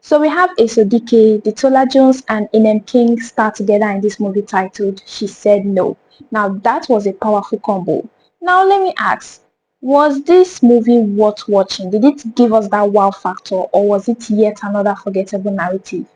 So we have Eso Dike, Detola Jones and Inem King star together in this movie titled She Said No. Now that was a powerful combo. Now let me ask, was this movie worth watching? Did it give us that wow factor or was it yet another forgettable narrative?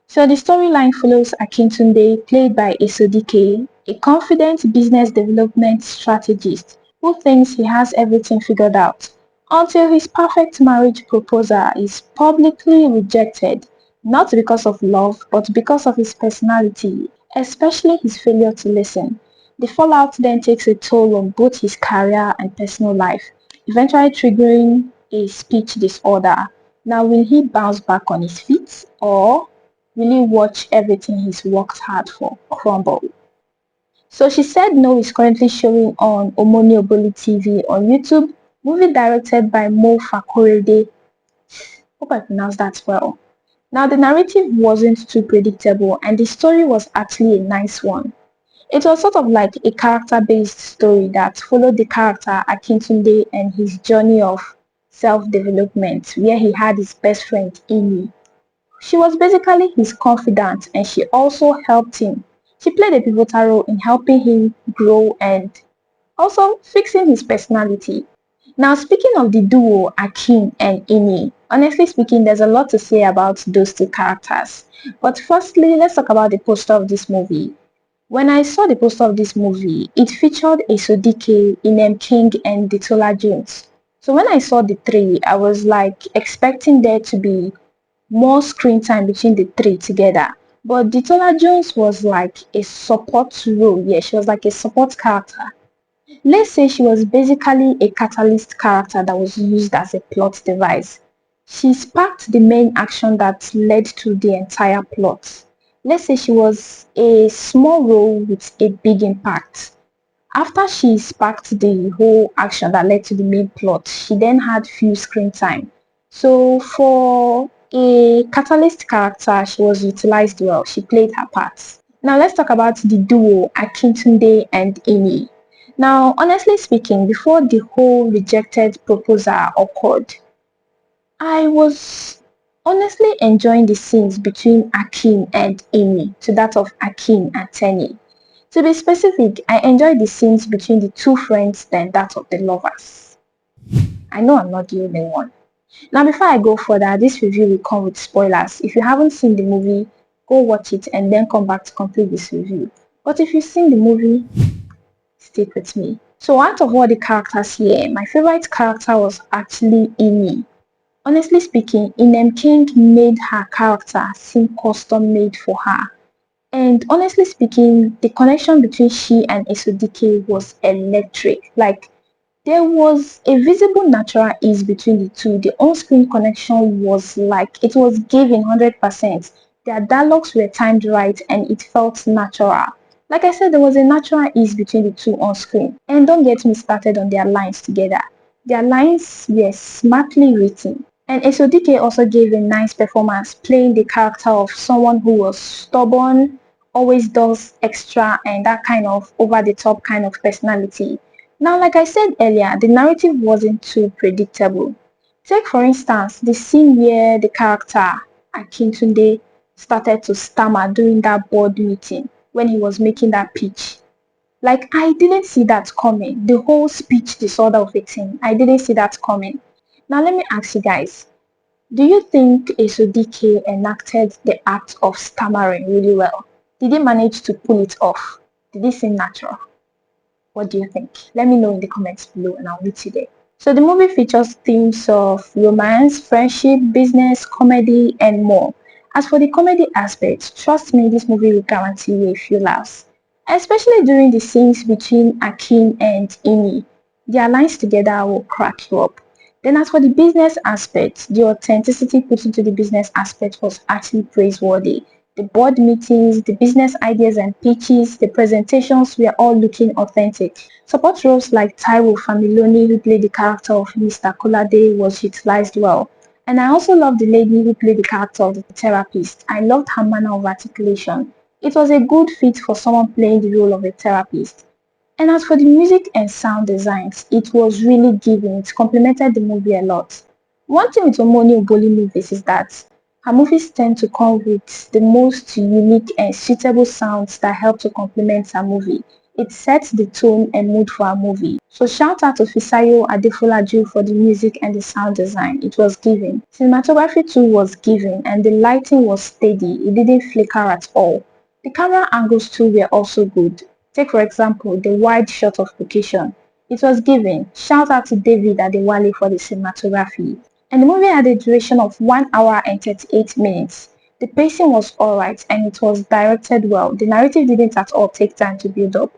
So the storyline follows Akintunde, played by Eso Dike, a confident business development strategist who thinks he has everything figured out, until his perfect marriage proposal is publicly rejected, not because of love, but because of his personality, especially his failure to listen. The fallout then takes a toll on both his career and personal life, eventually triggering a speech disorder. Now, will he bounce back on his feet or really watch everything he's worked hard for crumble? So She Said No is currently showing on Omoni Oboli TV on YouTube, movie directed by Mo Fakorede. Hope I pronounced that well. Now the narrative wasn't too predictable and the story was actually a nice one. It was sort of like a character-based story that followed the character Akintunde and his journey of self-development where he had his best friend Amy. She was basically his confidant and she also helped him. She played a pivotal role in helping him grow and also fixing his personality. Now speaking of the duo Akin and Ini, honestly speaking there's a lot to say about those two characters. But firstly, let's talk about the poster of this movie. When I saw the poster of this movie, it featured Eso Dike, Inem King and Detola Jones. So when I saw the three, I was like expecting there to be more screen time between the three together. But Detola Jones was like a support role. Yeah, she was like a support character. Let's say she was basically a catalyst character that was used as a plot device. She sparked the main action that led to the entire plot. Let's say she was a small role with a big impact. After she sparked the whole action that led to the main plot, she then had few screen time. So for a catalyst character, she was utilized well. She played her part. Now let's talk about the duo Akintunde and Amy. Now, honestly speaking, before the whole rejected proposal occurred, I was honestly enjoying the scenes between Akin and Amy to that of Akin and Tenny. To be specific, I enjoyed the scenes between the two friends than that of the lovers. I know I'm not the only one. Now before I go further, this review will come with spoilers. If you haven't seen the movie, go watch it and then come back to complete this review. But if you've seen the movie, stick with me. So out of all the characters here, my favorite character was actually Amy. Honestly speaking, Inem King made her character seem custom made for her. And honestly speaking, the connection between she and Eso Dike was electric. Like, there was a visible natural ease between the two. The on-screen connection was like, it was given 100%. Their dialogues were timed right and it felt natural. Like I said, there was a natural ease between the two on screen. And don't get me started on their lines together. Their lines were smartly written. And Eso Dike also gave a nice performance playing the character of someone who was stubborn, always does extra and that kind of over-the-top kind of personality. Now, like I said earlier, the narrative wasn't too predictable. Take for instance the scene where the character Akintunde started to stammer during that board meeting when he was making that pitch. Like, I didn't see that coming. The whole speech disorder of a thing, I didn't see that coming. Now let me ask you guys, do you think Eso Dike enacted the act of stammering really well? Did he manage to pull it off? Did it seem natural? What do you think? Let me know in the comments below and I'll meet you there. So the movie features themes of romance, friendship, business, comedy, and more. As for the comedy aspect, trust me, this movie will guarantee you a few laughs. Especially during the scenes between Akin and Ini. Their lines together will crack you up. Then as for the business aspect, the authenticity put into the business aspect was actually praiseworthy. The board meetings, the business ideas and pitches, the presentations were all looking authentic. Support roles like Taiwo Familoni, who played the character of Mr. Kolade, was utilized well. And I also love the lady who played the character of the therapist. I loved her manner of articulation. It was a good fit for someone playing the role of a therapist. And as for the music and sound designs, it was really giving. It complemented the movie a lot. One thing with Omoni Oboli movies is that her movies tend to come with the most unique and suitable sounds that help to complement her movie. It sets the tone and mood for a movie. So shout out to Fisayo Adefolaju for the music and the sound design. It was giving. Cinematography too was giving and the lighting was steady. It didn't flicker at all. The camera angles too were also good. Take for example the wide shot of location. It was giving. Shout out to David Adewale for the cinematography. And the movie had a duration of 1 hour and 38 minutes. The pacing was alright and it was directed well. The narrative didn't at all take time to build up.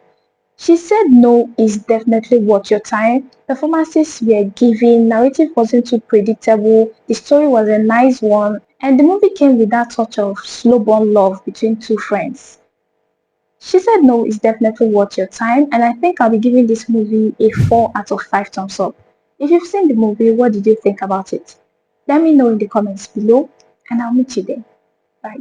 She said no is definitely worth your time. Performances were giving, narrative wasn't too predictable, the story was a nice one, and the movie came with that touch of slow burn love between two friends. She said no is definitely worth your time, and I think I'll be giving this movie a 4 out of 5 thumbs up. If you've seen the movie, what did you think about it? Let me know in the comments below, and I'll meet you there. Bye.